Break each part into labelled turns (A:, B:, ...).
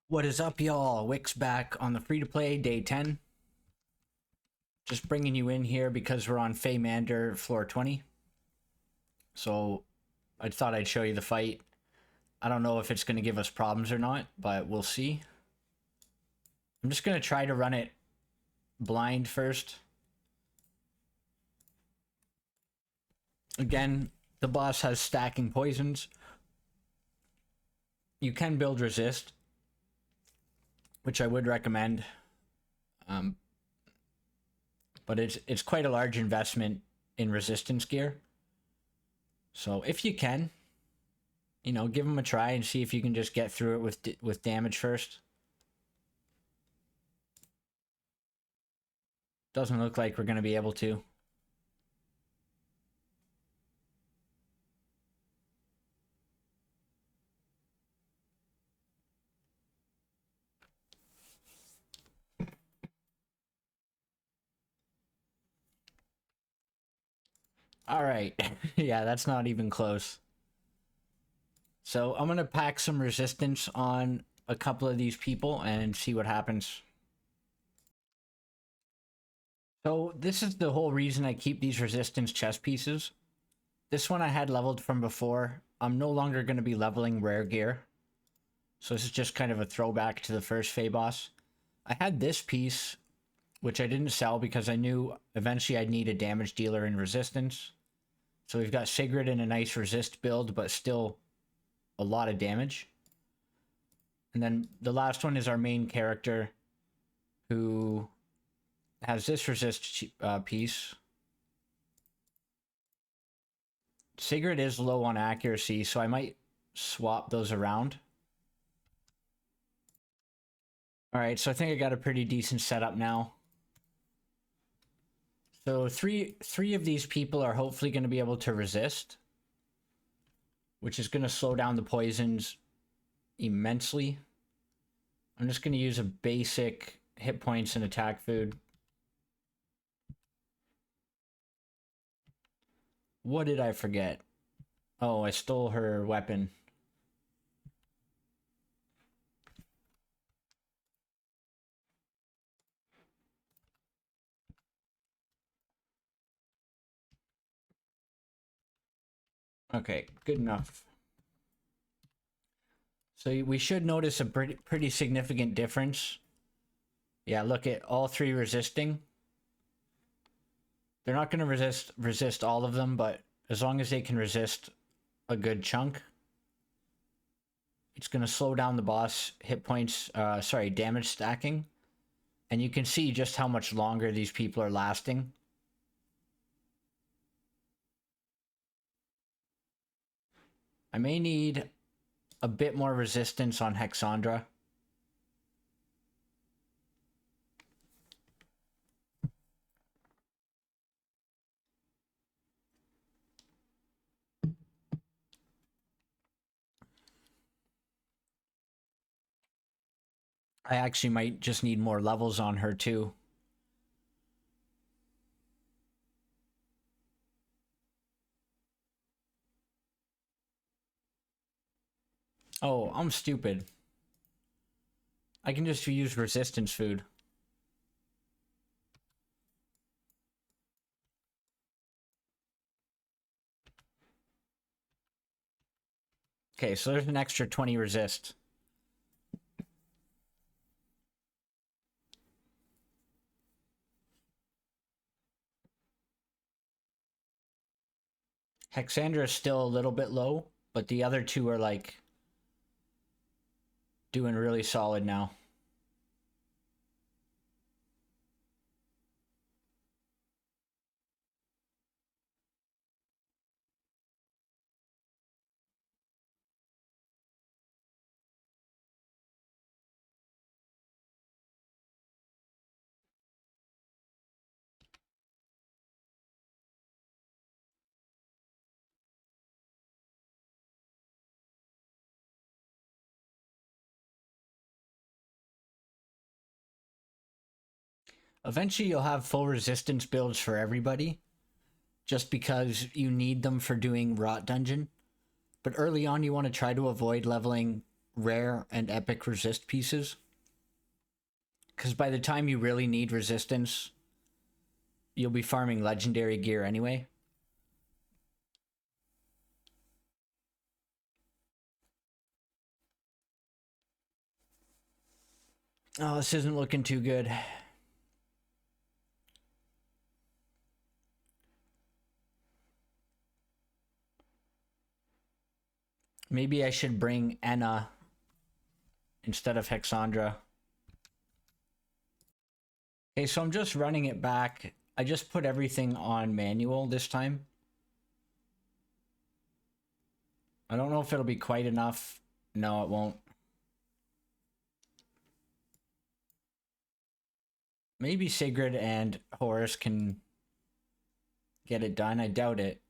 A: What is up, y'all? Wick's back on the free-to-play day 10. Just bringing you in here because we're on Feymander floor 20. So I thought I'd show you the fight. I don't know if it's going to give us problems or not, but we'll see. I'm just going to try to run it blind first. Again, the boss has stacking poisons. You can build resist, which I would recommend. But it's quite a large investment in resistance gear. So if you can, you know, give them a try and see if you can just get through it with damage first. Doesn't look like we're going to be able to. All right. Yeah, that's not even close. So I'm going to pack some resistance on a couple of these people and see what happens. So this is the whole reason I keep these resistance chest pieces. This one I had leveled from before. I'm no longer going to be leveling rare gear. So this is just kind of a throwback to the first Fey boss. I had this piece, which I didn't sell because I knew eventually I'd need a damage dealer in resistance. So we've got Sigrid in a nice resist build, but still a lot of damage. And then the last one is our main character, who has this resist piece. Sigrid is low on accuracy, so I might swap those around. Alright, so I think I got a pretty decent setup now. So three of these people are hopefully going to be able to resist, which is going to slow down the poisons immensely. I'm just going to use a basic hit points and attack food. What did I forget? Oh, I stole her weapon. Okay, good enough. So we should notice a pretty significant difference. Yeah, look at all three resisting. They're not going to resist all of them, but as long as they can resist a good chunk, it's going to slow down the boss hit points, damage stacking. And you can see just how much longer these people are lasting. I may need a bit more resistance on Hexandra. I actually might just need more levels on her too. Oh, I'm stupid. I can just use resistance food. Okay, so there's an extra 20 resist. Hexandra is still a little bit low, but the other two are like doing really solid now. Eventually you'll have full resistance builds for everybody, just because you need them for doing Rot Dungeon. But early on you want to try to avoid leveling rare and epic resist pieces. Because by the time you really need resistance, you'll be farming legendary gear anyway. Oh, this isn't looking too good. Maybe I should bring Enna instead of Hexandra. Okay, so I'm just running it back. I just put everything on manual this time. I don't know if it'll be quite enough. No, it won't. Maybe Sigrid and Horus can get it done. I doubt it.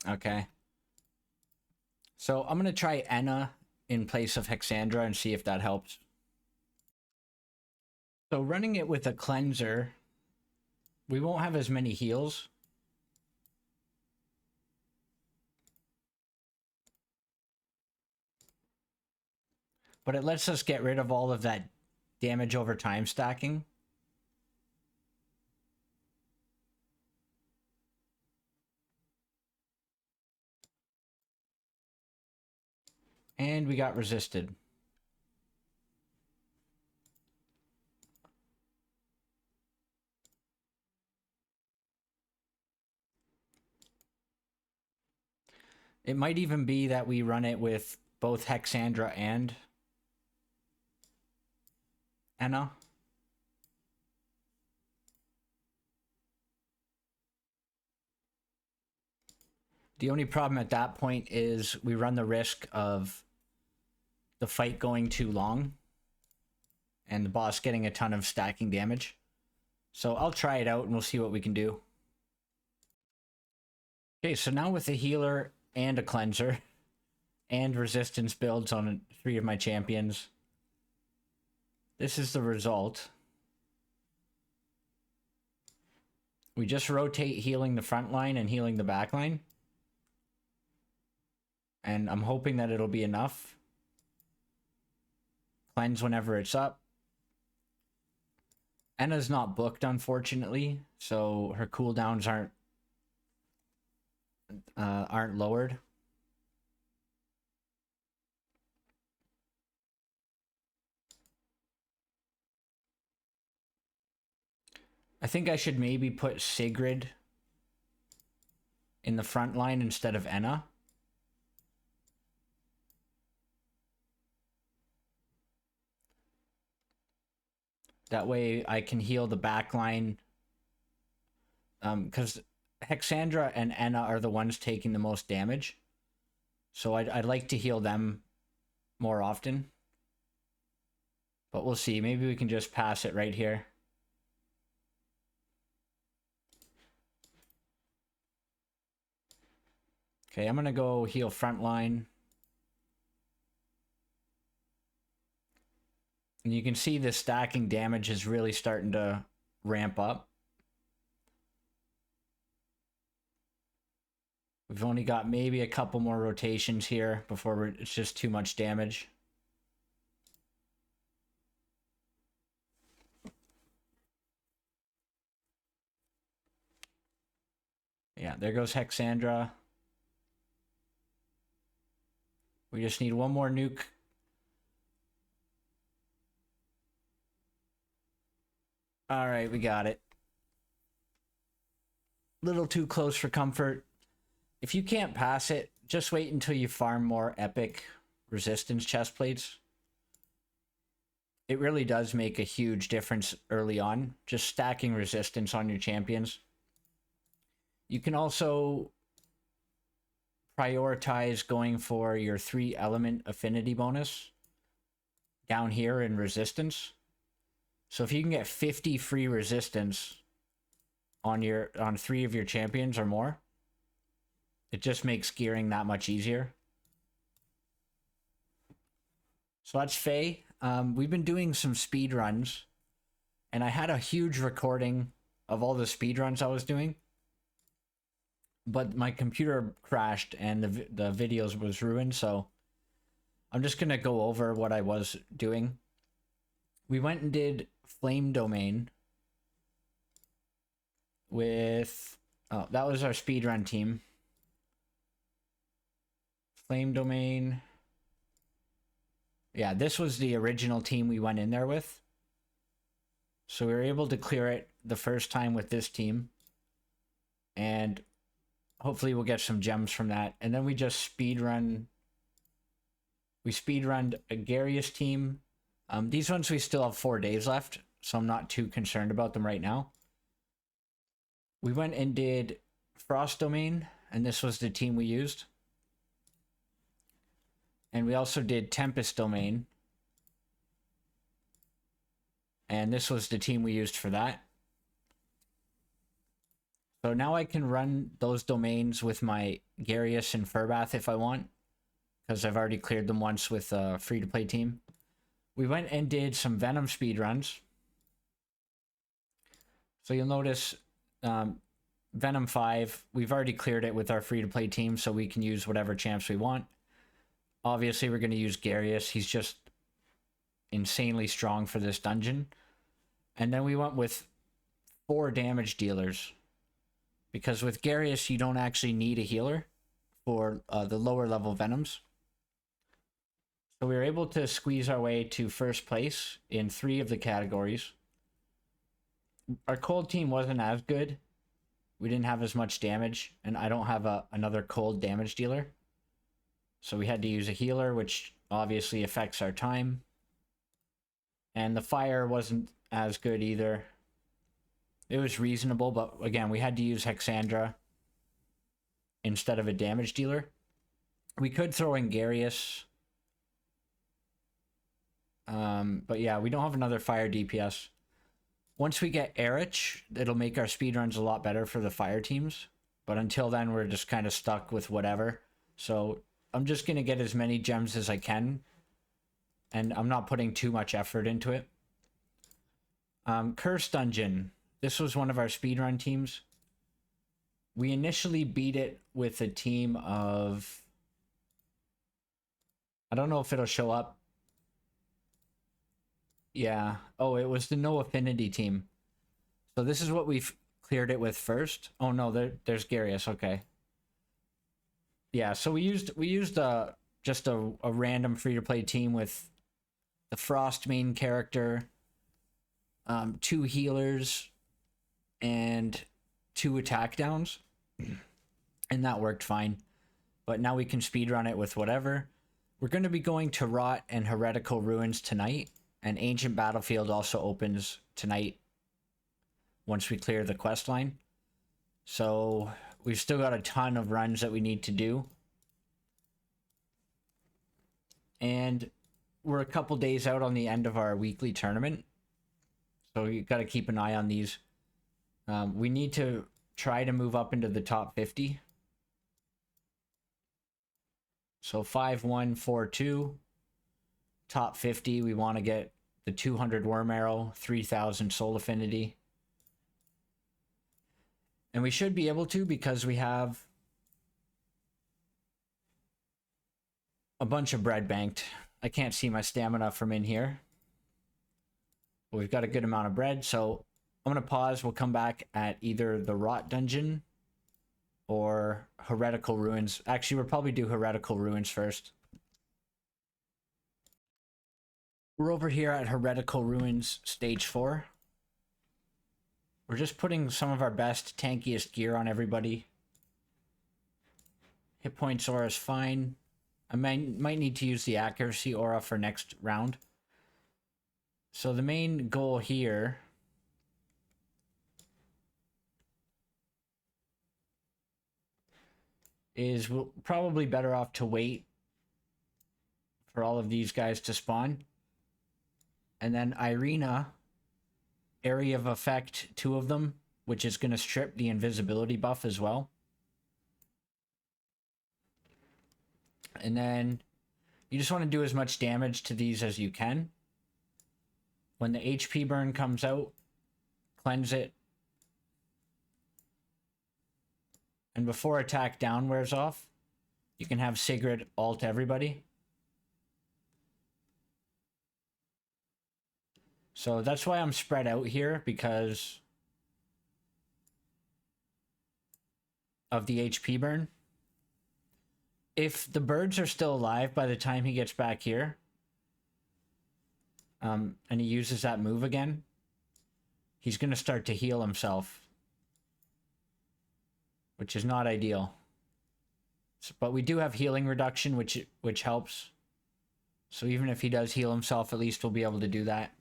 A: Okay. So I'm going to try Enna in place of Hexandra and see if that helps. So running it with a cleanser, we won't have as many heals. But it lets us get rid of all of that damage over time stacking. And we got resisted. It might even be that we run it with both Hexandra and Enna. The only problem at that point is we run the risk of the fight going too long and the boss getting a ton of stacking damage. So I'll try it out and we'll see what we can do. Okay, so now with a healer and a cleanser and resistance builds on 3 of my champions, this is the result. We just rotate healing the front line and healing the back line. And I'm hoping that it'll be enough. Cleanse whenever it's up. Enna's not booked, unfortunately, so her cooldowns aren't lowered. I think I should maybe put Sigrid in the front line instead of Enna. That way I can heal the back line. Because Hexandra and Enna are the ones taking the most damage. So I'd like to heal them more often. But we'll see. Maybe we can just pass it right here. Okay, I'm going to go heal front line. And you can see the stacking damage is really starting to ramp up. We've only got maybe a couple more rotations here before it's just too much damage. Yeah, there goes Hexandra. We just need one more nuke. All right, we got it. Little too close for comfort. If you can't pass it, just wait until you farm more epic resistance chest plates. It really does make a huge difference early on, just stacking resistance on your champions. You can also prioritize going for your 3 element affinity bonus down here in resistance. So if you can get 50 free resistance on 3 of your champions or more, it just makes gearing that much easier. So that's Faye. We've been doing some speed runs, and I had a huge recording of all the speed runs I was doing. but my computer crashed and the videos was ruined, so I'm just gonna go over what I was doing. We went and did Flame Domain with, oh, that was our speedrun team. Flame Domain. Yeah, this was the original team we went in there with. So we were able to clear it the first time with this team. And hopefully we'll get some gems from that. And then we just speedrun. We speedrunned a Garius team. These ones we still have 4 days left, so I'm not too concerned about them right now. We went and did Frost Domain, and this was the team we used. And we also did Tempest Domain. And this was the team we used for that. So now I can run those domains with my Garius and Furbath if I want, because I've already cleared them once with a free-to-play team. We went and did some Venom speedruns. So you'll notice Venom 5, we've already cleared it with our free-to-play team, so we can use whatever champs we want. Obviously, we're going to use Garius. He's just insanely strong for this dungeon. And then we went with 4 damage dealers, because with Garius, you don't actually need a healer for the lower level Venoms. So we were able to squeeze our way to first place in 3 of the categories. Our cold team wasn't as good. We didn't have as much damage, and I don't have another cold damage dealer. So we had to use a healer, which obviously affects our time. And the fire wasn't as good either. It was reasonable, but again, we had to use Hexandra instead of a damage dealer. We could throw in Garius. But yeah, we don't have another fire DPS. Once we get Erich, it'll make our speedruns a lot better for the fire teams. But until then, we're just kind of stuck with whatever. So I'm just going to get as many gems as I can. And I'm not putting too much effort into it. Curse Dungeon. This was one of our speedrun teams. We initially beat it with a team of... I don't know if it'll show up. Yeah. Oh, it was the No Affinity team. So this is what we've cleared it with first. Oh no, there's Garius. Okay. Yeah, so we used just a random free-to-play team with the Frost main character, 2 healers, and 2 attack downs. And that worked fine. But now we can speedrun it with whatever. We're going to be going to Rot and Heretical Ruins tonight. And Ancient Battlefield also opens tonight once we clear the quest line. So we've still got a ton of runs that we need to do. And we're a couple days out on the end of our weekly tournament. So you got to keep an eye on these. We need to try to move up into the top 50. So 5-1-4-2. Top 50, we want to get the 200 Worm Arrow, 3000 Soul Affinity. And we should be able to, because we have a bunch of bread banked. I can't see my stamina from in here. But we've got a good amount of bread, so I'm going to pause. We'll come back at either the Rot Dungeon or Heretical Ruins. Actually, we'll probably do Heretical Ruins first. We're over here at Heretical Ruins Stage 4. We're just putting some of our best, tankiest gear on everybody. Hit points aura is fine. I might need to use the accuracy aura for next round. So the main goal here is we're probably better off to wait for all of these guys to spawn. And then Irina, Area of Effect, 2 of them, which is going to strip the invisibility buff as well. And then you just want to do as much damage to these as you can. When the HP burn comes out, cleanse it. And before attack down wears off, you can have Sigrid ult everybody. So that's why I'm spread out here, because of the HP burn. If the birds are still alive by the time he gets back here, and he uses that move again, he's going to start to heal himself, which is not ideal. But we do have healing reduction, which helps. So even if he does heal himself, at least we'll be able to do that.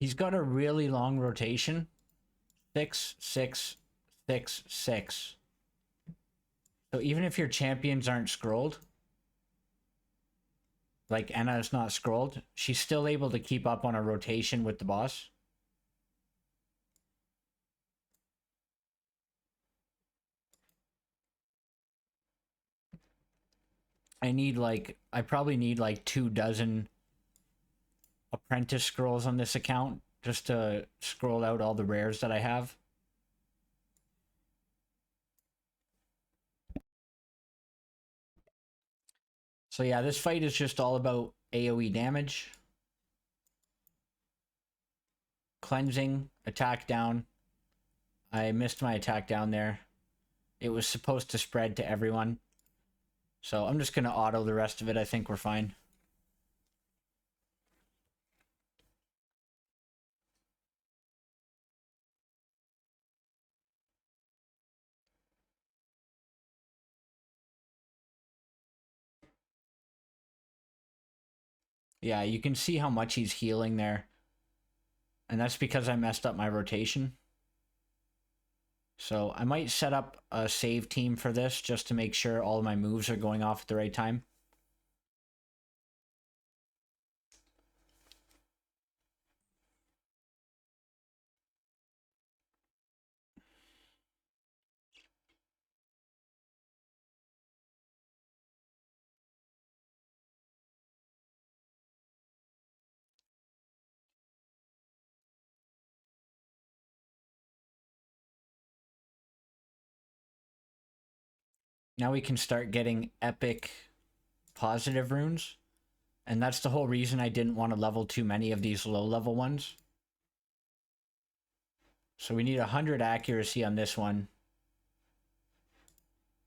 A: He's got a really long rotation. 6, 6, 6, 6. So even if your champions aren't scrolled, like Anna is not scrolled, she's still able to keep up on a rotation with the boss. I probably need like 24 apprentice scrolls on this account just to scroll out all the rares that I have. So yeah, this fight is just all about AoE damage. Cleansing, attack down. I missed my attack down there. It was supposed to spread to everyone. So I'm just going to auto the rest of it. I think we're fine. Yeah, you can see how much he's healing there. And that's because I messed up my rotation. So I might set up a save team for this just to make sure all of my moves are going off at the right time. Now we can start getting epic positive runes. And that's the whole reason I didn't want to level too many of these low level ones. So we need 100 accuracy on this one,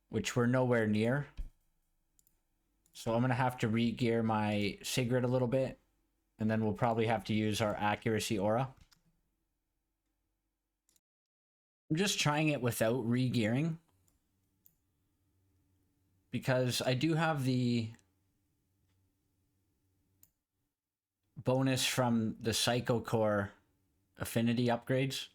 A: which we're nowhere near. So I'm going to have to re-gear my Sigrid a little bit, and then we'll probably have to use our accuracy aura. I'm just trying it without re-gearing, because I do have the bonus from the Psycho Core affinity upgrades.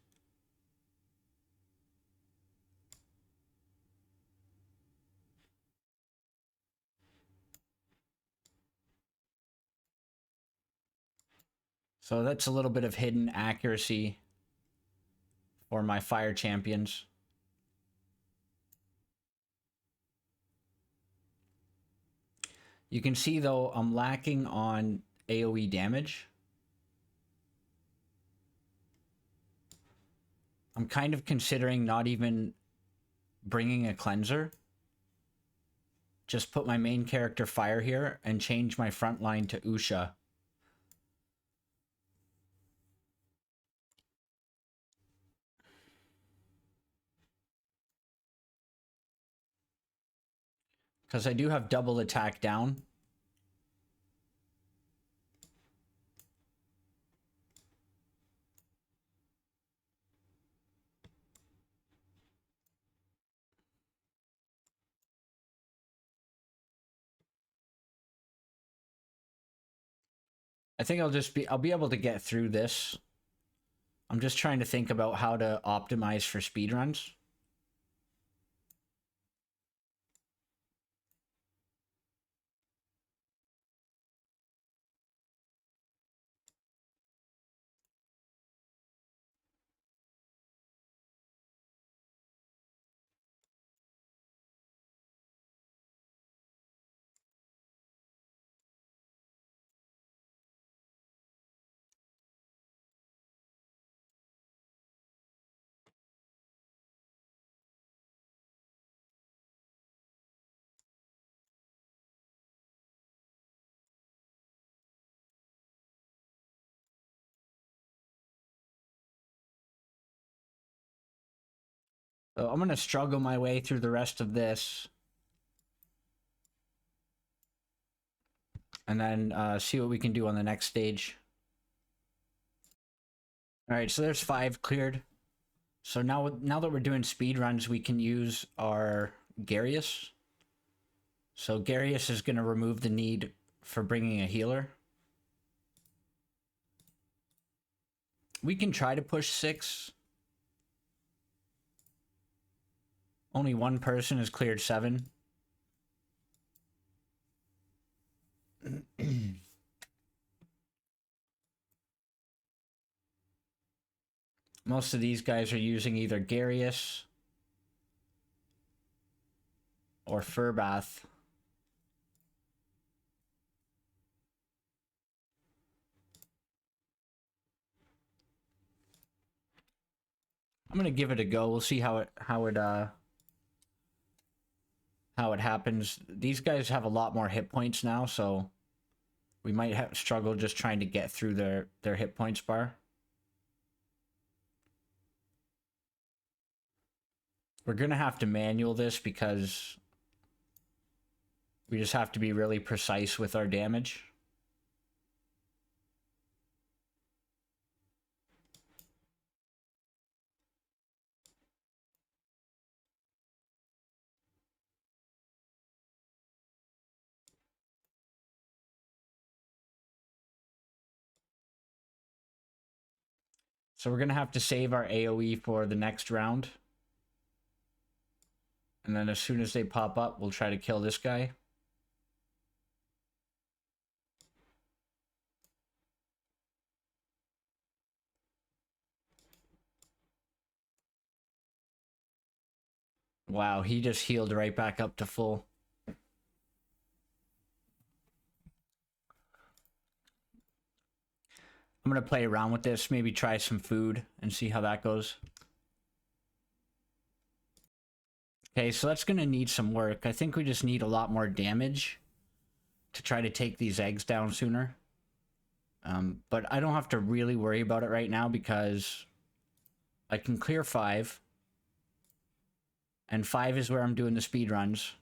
A: So that's a little bit of hidden accuracy for my fire champions. You can see though I'm lacking on AoE damage. I'm kind of considering not even bringing a cleanser. Just put my main character Fire here and change my front line to Usha. Because I do have double attack down. I think I'll be able to get through this. I'm just trying to think about how to optimize for speedruns. So I'm going to struggle my way through the rest of this. And then see what we can do on the next stage. Alright, so there's 5 cleared. So now that we're doing speed runs, we can use our Garius. So Garius is going to remove the need for bringing a healer. We can try to push 6. Only one person has cleared 7. Most of these guys are using either Garius or Furbath. I'm gonna give it a go. We'll see how it happens. These guys have a lot more hit points now, so we might have struggle just trying to get through their hit points bar. We're gonna have to manual this because we just have to be really precise with our damage. So we're gonna have to save our AoE for the next round. And then as soon as they pop up, we'll try to kill this guy. Wow, he just healed right back up to full. I'm gonna play around with this, maybe try some food and see how that goes. Okay, so that's gonna need some work. I think we just need a lot more damage to try to take these eggs down sooner. But I don't have to really worry about it right now because I can clear 5. And 5 is where I'm doing the speed runs.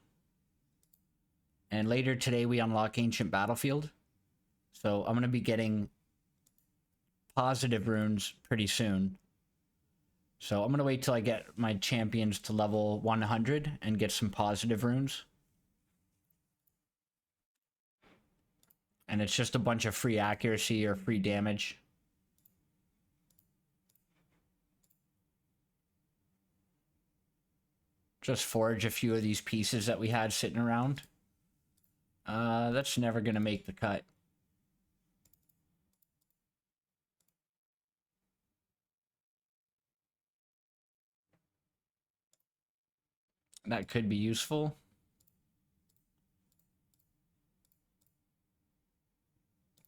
A: And later today we unlock Ancient Battlefield. So I'm gonna be getting positive runes pretty soon. So I'm gonna wait till I get my champions to level 100 and get some positive runes. And it's just a bunch of free accuracy or free damage. Just forge a few of these pieces that we had sitting around. That's never gonna make the cut. That could be useful.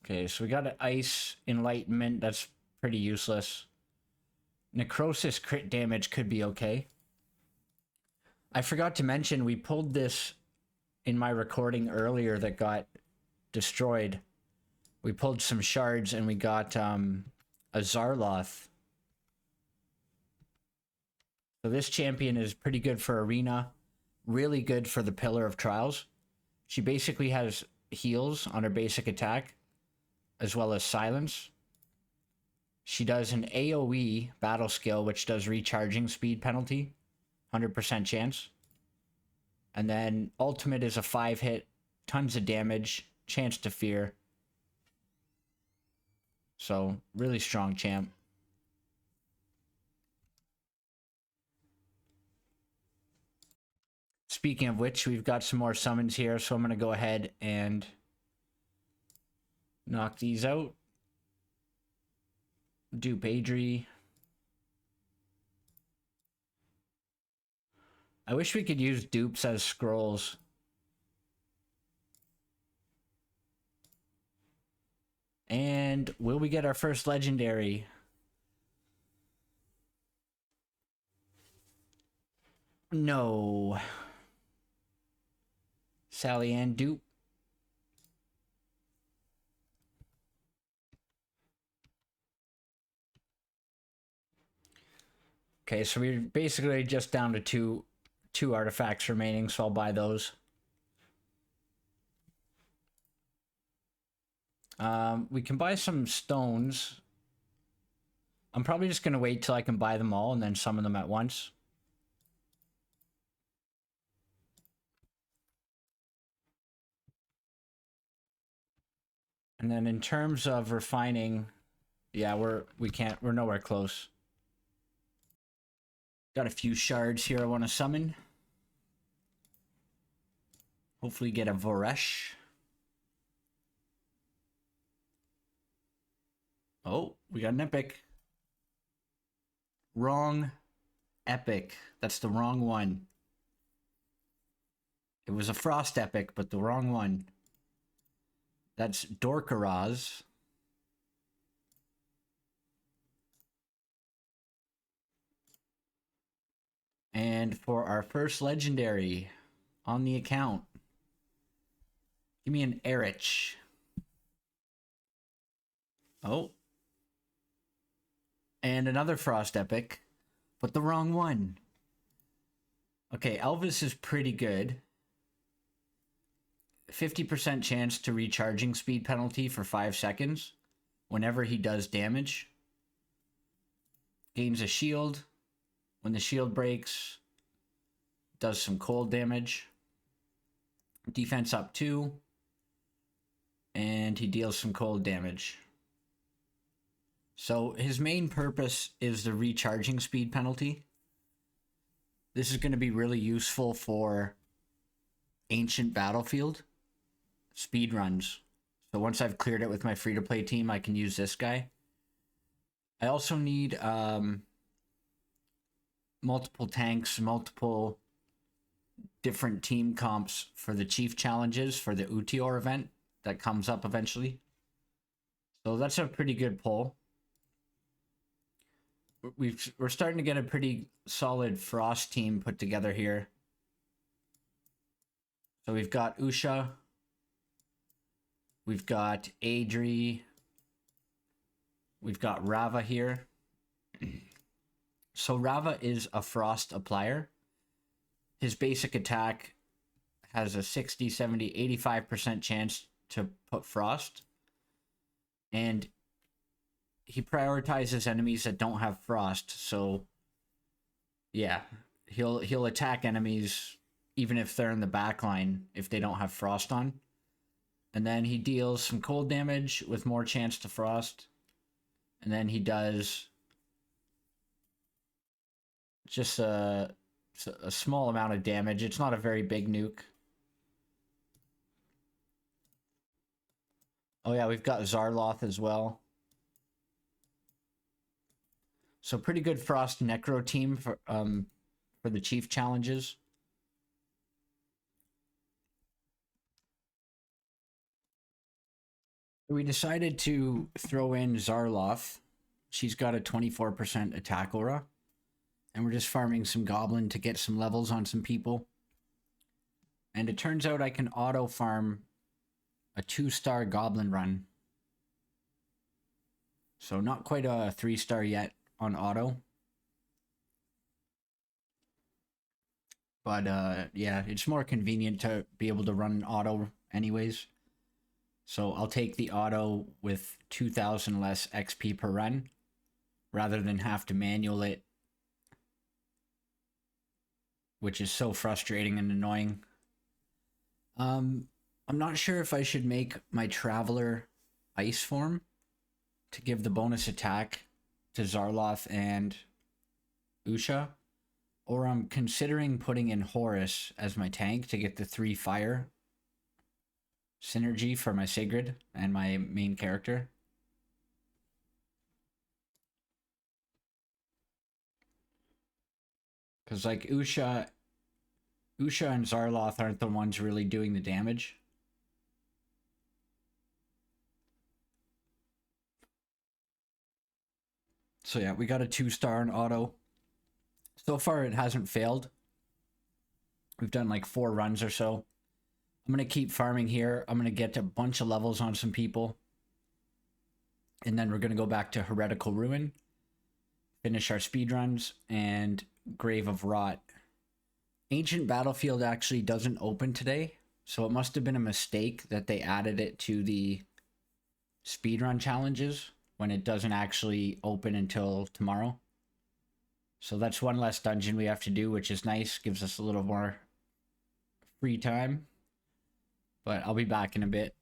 A: Okay, so we got an Ice Enlightenment. That's pretty useless. Necrosis crit damage could be okay. I forgot to mention, we pulled this in my recording earlier that got destroyed. We pulled some shards and we got a Zarloth. So this champion is pretty good for arena, really good for the Pillar of Trials. She basically has heals on her basic attack, as well as silence. She does an AoE battle skill, which does recharging speed penalty, 100% chance. And then ultimate is a 5-hit, tons of damage, chance to fear. So really strong champ. Speaking of which, we've got some more summons here, so I'm going to go ahead and knock these out. Dupe Adri. I wish we could use dupes as scrolls. And will we get our first legendary? No. Sally Ann dupe. Okay, so we're basically just down to two artifacts remaining, so I'll buy those. We can buy some stones. I'm probably just gonna wait till I can buy them all and then summon them at once. And then in terms of refining, yeah, we're nowhere close. Got a few shards here I want to summon. Hopefully get a Voresh. Oh, we got an epic. Wrong epic. That's the wrong one. It was a frost epic, but the wrong one. That's Dorkaraz. And for our first legendary on the account, give me an Erich. Oh. And another frost epic, but the wrong one. Okay, Elvis is pretty good. 50% chance to recharging speed penalty for 5 seconds whenever he does damage. Gains a shield. When the shield breaks, does some cold damage. Defense up 2. And he deals some cold damage. So his main purpose is the recharging speed penalty. This is going to be really useful for Ancient Battlefield speedruns. So once I've cleared it with my free-to-play team, I can use this guy. I also need multiple tanks, multiple different team comps for the Chief Challenges for the Utior event that comes up eventually. So that's a pretty good pull. We're starting to get a pretty solid Frost team put together here. So we've got Usha. We've got Adri. We've got Rava here. So Rava is a Frost applier. His basic attack has a 60, 70, 85% chance to put Frost. And he prioritizes enemies that don't have Frost. So yeah, he'll attack enemies even if they're in the back line if they don't have Frost on. And then he deals some cold damage with more chance to Frost. And then he does just a small amount of damage. It's not a very big nuke. Oh yeah, we've got Zarloth as well. So pretty good Frost Necro team for the Chief Challenges. We decided to throw in Zarloth. She's got a 24% attack aura. And we're just farming some Goblin to get some levels on some people. And it turns out I can auto farm a 2-star Goblin run. So not quite a 3-star yet on auto. But yeah, it's more convenient to be able to run an auto anyways. So I'll take the auto with 2,000 less XP per run rather than have to manual it, which is so frustrating and annoying. I'm not sure if I should make my Traveler Ice form to give the bonus attack to Zarloth and Usha, or I'm considering putting in Horus as my tank to get the 3 fire synergy for my Sigrid and my main character. Because like Usha and Zarloth aren't the ones really doing the damage. So yeah, we got a 2-star in auto. So far it hasn't failed. We've done like 4 runs or so. I'm going to keep farming here. I'm going to get a bunch of levels on some people. And then we're going to go back to Heretical Ruin. finish our speedruns, and Grave of Rot. Ancient Battlefield actually doesn't open today, so it must have been a mistake that they added it to the speedrun challenges when it doesn't actually open until tomorrow. So that's one less dungeon we have to do, which is nice. Gives us a little more free time. But I'll be back in a bit.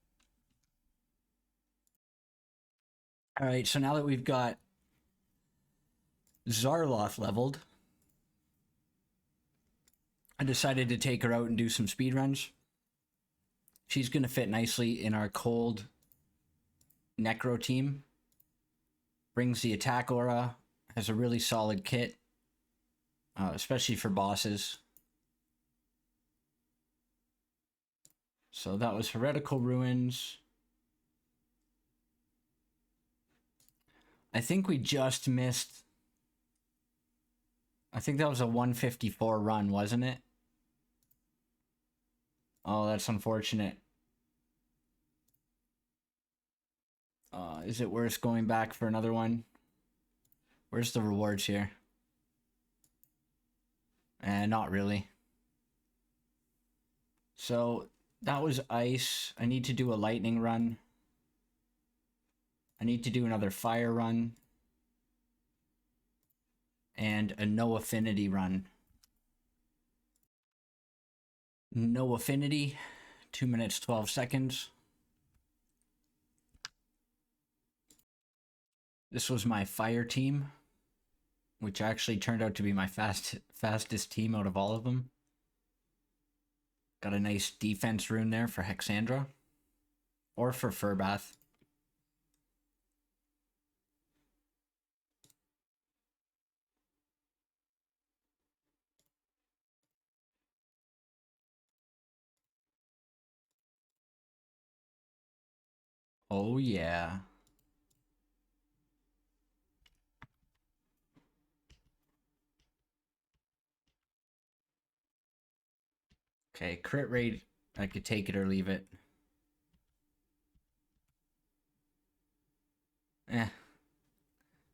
A: Alright, so now that we've got Zarloth leveled, I decided to take her out and do some speedruns. She's going to fit nicely in our cold Necro team. Brings the attack aura, has a really solid kit, especially for bosses. So that was Heretical Ruins. I think we just missed... I think that was a 154 run, wasn't it? Oh, that's unfortunate. Is it worth going back for another one? Where's the rewards here? Not really. So, that was ice. I need to do a lightning run. I need to do another fire run. And a no affinity run. No affinity, 2 minutes 12 seconds. This was my fire team, which actually turned out to be my fastest team out of all of them. Got a nice defense rune there for Hexandra, or for Furbath. Oh yeah. Okay, crit rate, I could take it or leave it.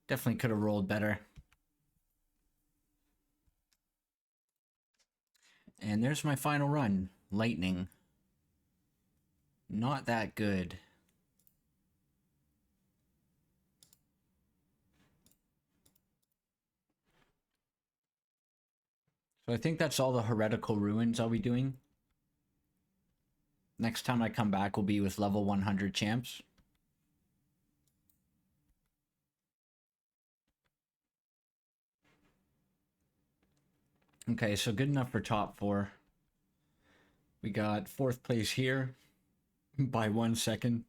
A: Definitely could have rolled better. And there's my final run, Lightning. Not that good. So I think that's all the Heretical Ruins I'll be doing. Next time I come back will be with level 100 champs. Okay, so good enough for top 4. We got 4th place here by 1 second.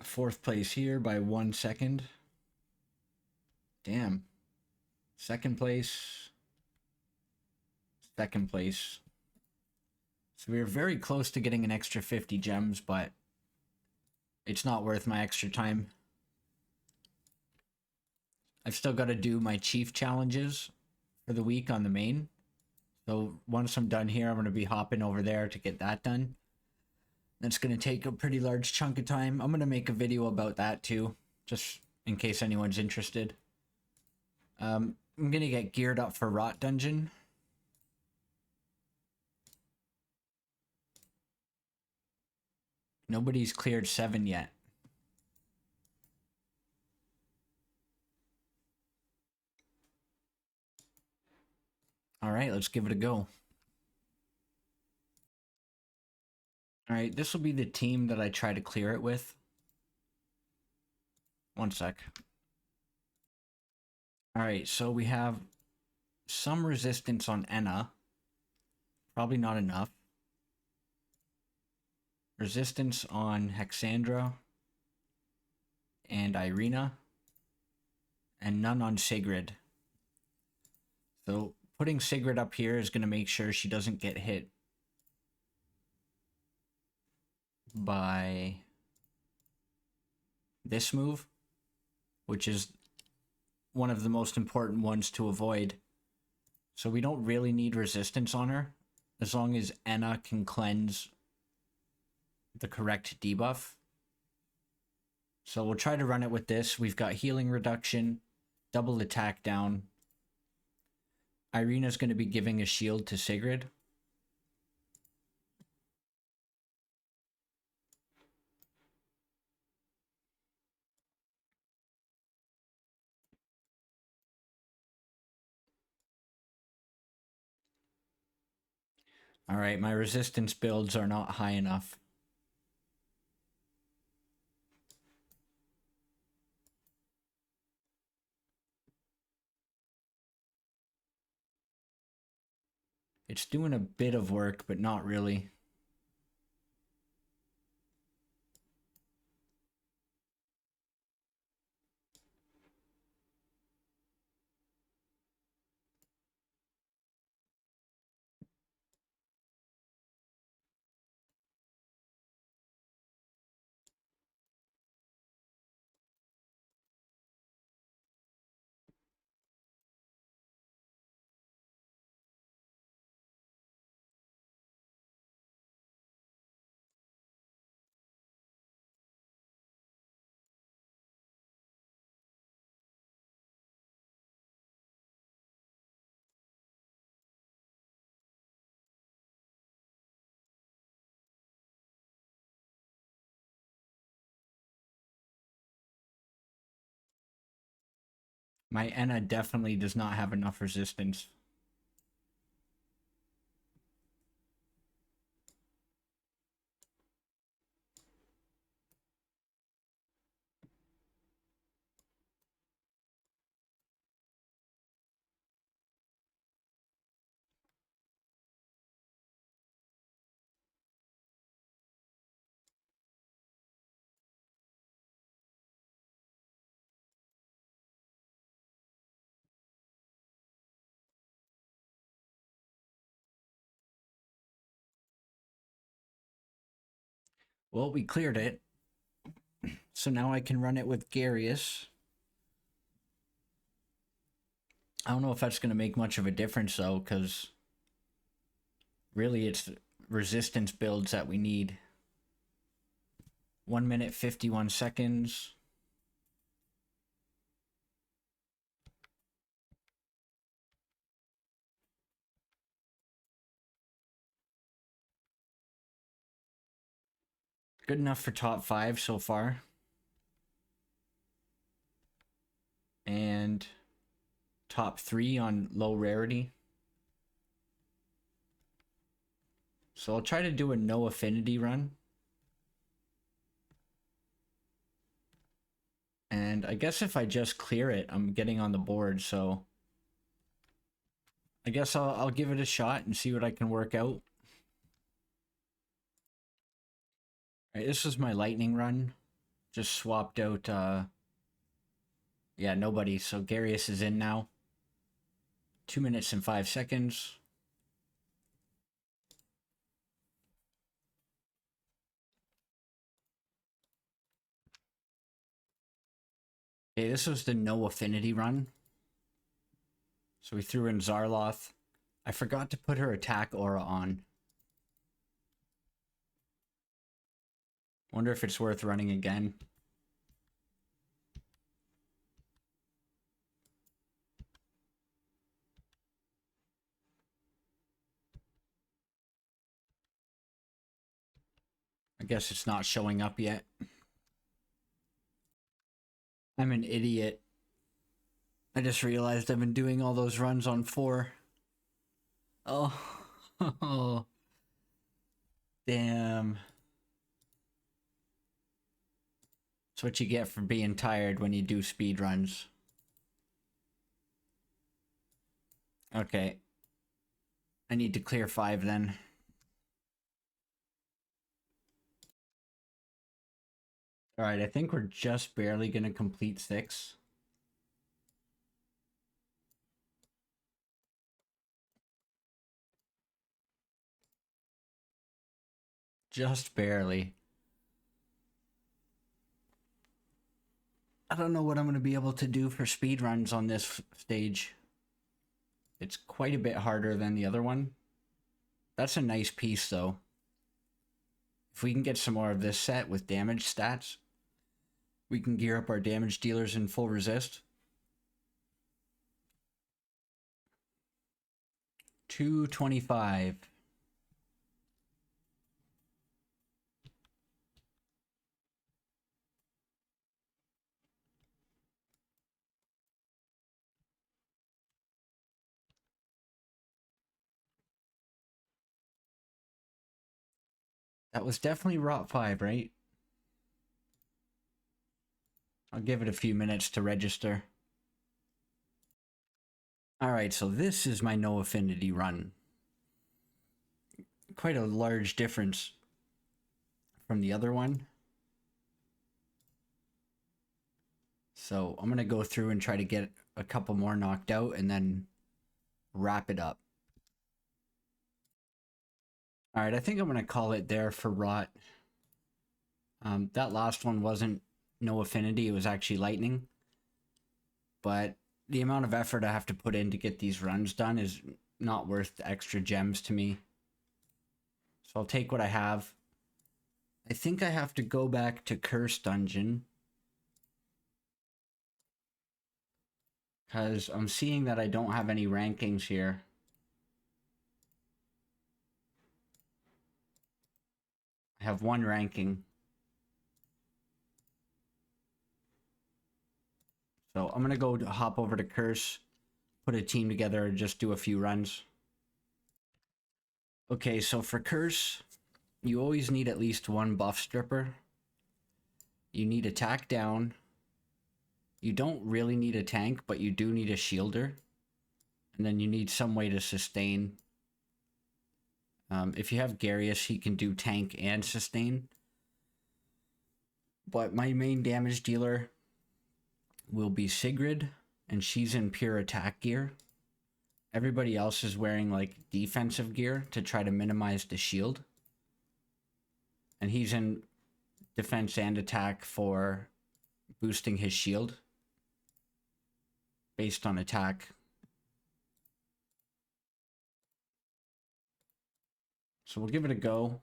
A: 4th place here by 1 second. Damn. 2nd place. 2nd place. So we were very close to getting an extra 50 gems, but it's not worth my extra time. I've still got to do my chief challenges for the week on the main. So once I'm done here, I'm going to be hopping over there to get that done. That's going to take a pretty large chunk of time. I'm going to make a video about that too, just in case anyone's interested. I'm going to get geared up for Rot Dungeon. Nobody's cleared 7 yet. Alright, let's give it a go. Alright, this will be the team that I try to clear it with. 1 sec. Alright, so we have some resistance on Enna. Probably not enough. Resistance on Hexandra and Irina, and none on Sigrid. So putting Sigrid up here is going to make sure she doesn't get hit by this move, which is one of the most important ones to avoid. So we don't really need resistance on her, as long as Enna can cleanse the correct debuff. So we'll try to run it with this. We've got healing reduction, double attack down. Irina's going to be giving a shield to Sigrid. All right, my resistance builds are not high enough. It's doing a bit of work, but not really. My Enna definitely does not have enough resistance. Well, we cleared it. So now I can run it with Garius. I don't know if that's going to make much of a difference, though, because really it's resistance builds that we need. 1 minute, 51 seconds. Good enough for top 5 so far. And top 3 on low rarity. So I'll try to do a no affinity run. And I guess if I just clear it, I'm getting on the board, so I guess I'll give it a shot and see what I can work out. All right, this was my lightning run. Just swapped out, yeah, nobody. So Garius is in now. 2 minutes and 5 seconds. Okay, this was the no affinity run. So we threw in Zarloth. I forgot to put her attack aura on. Wonder if it's worth running again. I guess it's not showing up yet. I'm an idiot. I just realized I've been doing all those runs on 4. Oh. Oh. Damn. That's what you get for being tired when you do speed runs. Okay. I need to clear 5 then. Alright, I think we're just barely gonna complete 6. Just barely. I don't know what I'm gonna be able to do for speed runs on this stage. It's quite a bit harder than the other one. That's a nice piece though. If we can get some more of this set with damage stats, We can gear up our damage dealers in full resist. 225. That was definitely Rot 5, right? I'll give it a few minutes to register. Alright, so this is my no affinity run. Quite a large difference from the other one. So I'm going to go through and try to get a couple more knocked out and then wrap it up. Alright, I think I'm going to call it there for Rot. That last one wasn't no affinity, it was actually lightning. But the amount of effort I have to put in to get these runs done is not worth the extra gems to me. So I'll take what I have. I think I have to go back to Curse Dungeon, because I'm seeing that I don't have any rankings here. I have one ranking. So I'm going to go hop over to Curse, put a team together, and just do a few runs. Okay, so for Curse, you always need at least one buff stripper. You need attack down. You don't really need a tank, but you do need a shielder. And then you need some way to sustain. If you have Garius, he can do tank and sustain. But my main damage dealer will be Sigrid, and she's in pure attack gear. Everybody else is wearing like defensive gear to try to minimize the shield. And he's in defense and attack for boosting his shield based on attack. So we'll give it a go.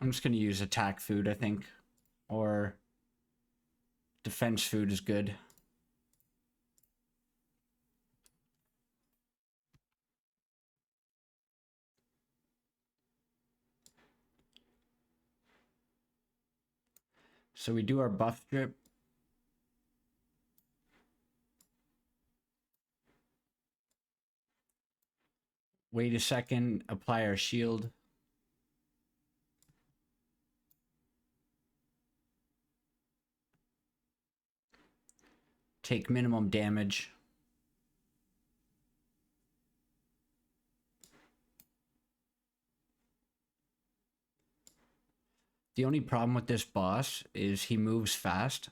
A: I'm just going to use attack food, I think. Or defense food is good. So we do our buff strip. Wait a second, apply our shield. Take minimum damage. The only problem with this boss is he moves fast.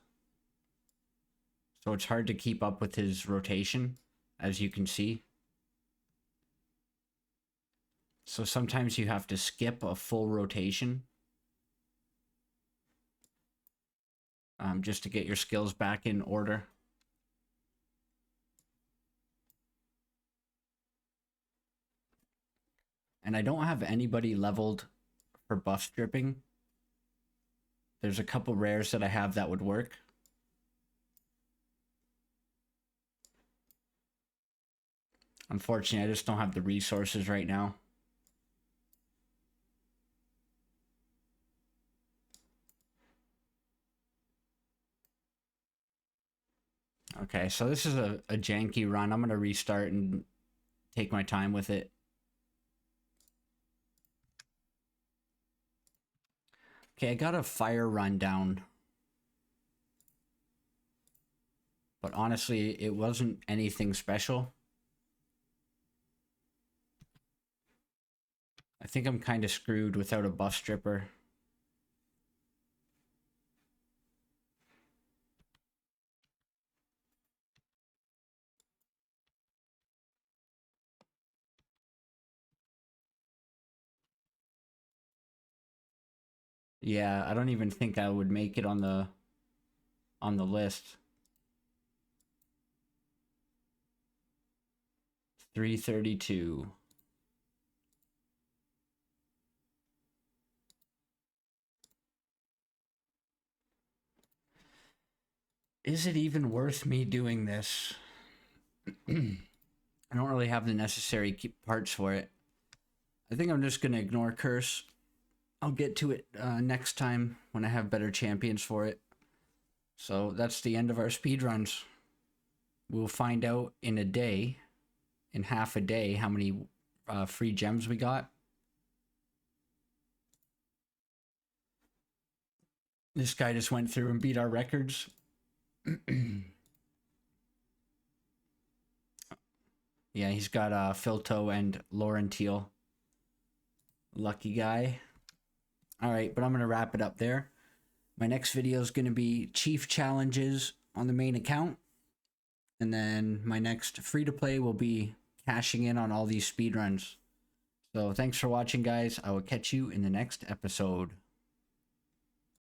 A: So it's hard to keep up with his rotation, as you can see. So sometimes you have to skip a full rotation. Just to get your skills back in order. And I don't have anybody leveled for buff stripping. There's a couple rares that I have that would work. Unfortunately, I just don't have the resources right now. Okay, so this is a janky run. I'm going to restart and take my time with it. Okay, I got a fire run down. But honestly, it wasn't anything special. I think I'm kind of screwed without a buff stripper. Yeah, I don't even think I would make it on the on the list. 332. Is it even worth me doing this? I don't really have the necessary parts for it. I think I'm just going to ignore Curse. I'll get to it next time when I have better champions for it. So that's the end of our speedruns. We'll find out in a day, in half a day, how many free gems we got. This guy just went through and beat our records. Yeah, he's got Filto and Laurentiel. Lucky guy. All right, but I'm going to wrap it up there. My next video is going to be Chief Challenges on the main account. And then my next free-to-play will be cashing in on all these speedruns. So thanks for watching, guys. I will catch you in the next episode.